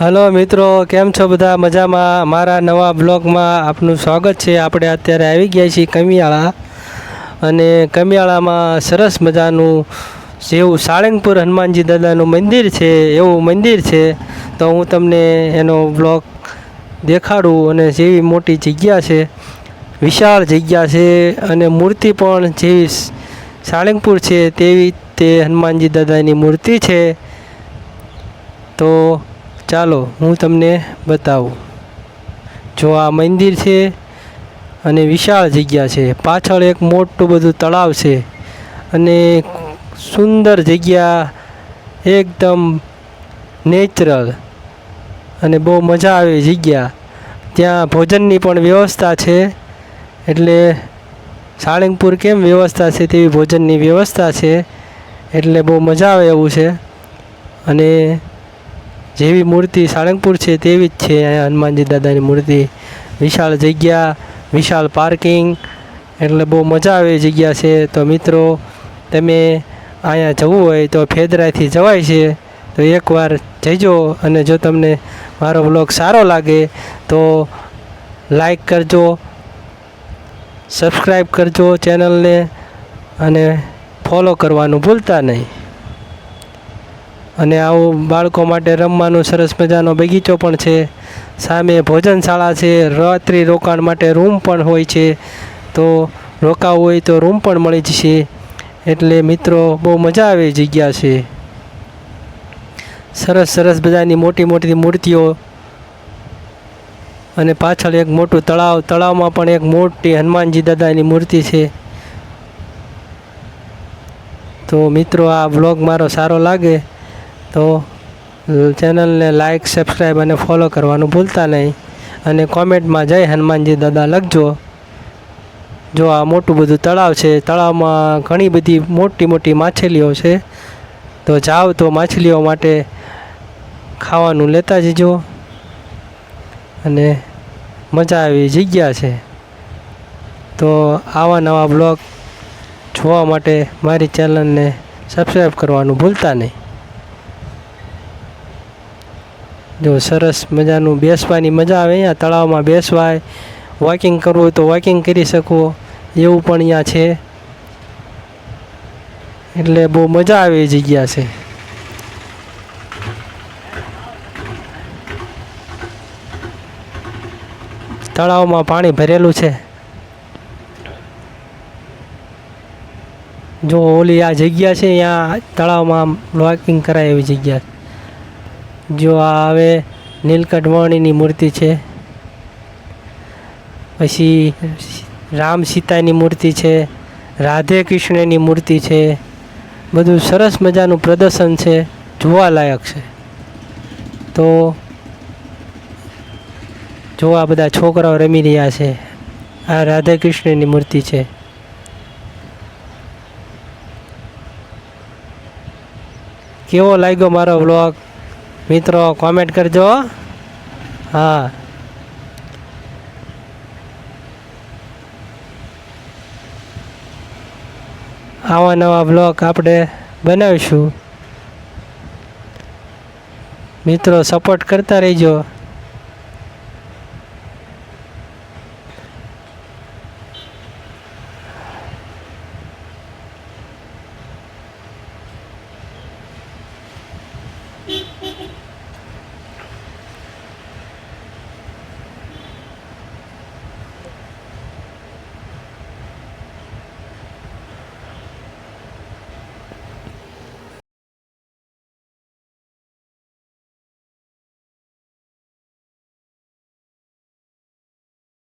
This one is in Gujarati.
હલો મિત્રો, કેમ છો બધા? મજામાં? મારા નવા બ્લોગમાં આપનું સ્વાગત છે. આપણે અત્યારે આવી ગયા છીએ કમિયાળા, અને કમિયાળામાં સરસ મજાનું જેવું સાળંગપુર હનુમાનજી દાદાનું મંદિર છે એવું મંદિર છે. તો હું તમને એનો બ્લોગ દેખાડું. અને જેવી મોટી જગ્યા છે, વિશાળ જગ્યા છે, અને મૂર્તિ પણ જેવી સાળંગપુર છે તેવી તે હનુમાનજી દાદાની મૂર્તિ છે. તો ચાલો હું તમને બતાવું. જો આ મંદિર છે અને વિશાળ જગ્યા છે. પાછળ એક મોટું બધું તળાવ છે અને સુંદર જગ્યા, એકદમ નેચરલ અને બહુ મજા આવે જગ્યા. ત્યાં ભોજનની પણ વ્યવસ્થા છે. એટલે સાળંગપુર કેમ વ્યવસ્થા છે તેવી ભોજનની વ્યવસ્થા છે. એટલે બહુ મજા આવે એવું છે. અને જેવી મૂર્તિ સાળંગપુર છે તેવી જ છે અહીંયા હનુમાનજી દાદાની મૂર્તિ. વિશાળ જગ્યા, વિશાળ પાર્કિંગ, એટલે બહુ મજા આવે એ જગ્યા છે. તો મિત્રો, તમે અહીંયા જવું હોય તો ફેદરાથી જવાય છે. તો એકવાર જજો. અને જો તમને મારો બ્લોગ સારો લાગે તો લાઈક કરજો, સબસ્ક્રાઈબ કરજો ચેનલને, અને ફોલો કરવાનું ભૂલતા નહીં. અને આવું બાળકો માટે રમવાનું સરસ મજાનો બગીચો પણ છે. સામે ભોજનશાળા છે. રાત્રિ રોકાણ માટે રૂમ પણ હોય છે. તો રોકાવું હોય તો રૂમ પણ મળી જશે. એટલે મિત્રો, બહુ મજા આવે એ જગ્યા છે. સરસ સરસ બધાની મોટી મોટી મૂર્તિઓ, અને પાછળ એક મોટું તળાવ, તળાવમાં પણ એક મોટી હનુમાનજી દાદાની મૂર્તિ છે. તો મિત્રો, આ બ્લોગ મારો સારો લાગે તો ચેનલને લાઈક, સબસ્ક્રાઈબ અને ફોલો કરવાનું ભૂલતા નહીં. અને કોમેન્ટમાં જય હનુમાનજી દાદા લખજો. જો આ મોટું બધું તળાવ છે. તળાવમાં ઘણી બધી મોટી મોટી માછલીઓ છે. તો જાઓ તો માછલીઓ માટે ખાવાનું લેતા જજો. અને મજા આવી જગ્યા છે. તો આવા નવા બ્લોગ જોવા માટે મારી ચેનલને સબસ્ક્રાઈબ કરવાનું ભૂલતા નહીં. જો સરસ મજાનું બેસવાની મજા આવે. અહીંયા તળાવમાં બેસવાય, વોકિંગ કરવું હોય તો વોકિંગ કરી શકો એવું પણ અહીંયા છે. એટલે બહુ મજા આવે એ જગ્યા છે. તળાવમાં પાણી ભરેલું છે. જો ઓલી આ જગ્યા છે, અહીંયા તળાવમાં વોકિંગ કરાય એવી જગ્યા. જો આ હવે નીલકંઠ વર્ણીની મૂર્તિ છે. પછી રામ સીતાની મૂર્તિ છે, રાધે કૃષ્ણની મૂર્તિ છે. બધું સરસ મજાનું પ્રદર્શન છે, જોવાલાયક છે. તો જો આ બધા છોકરાઓ રમી રહ્યા છે. આ રાધે કૃષ્ણની મૂર્તિ છે. કેવો લાગ્યો મારો વ્લોગ મિત્રો? કોમેન્ટ કરજો. હા, આવા નવા બ્લોગ આપણે બનાવીશું. મિત્રો, સપોર્ટ કરતા રહેજો.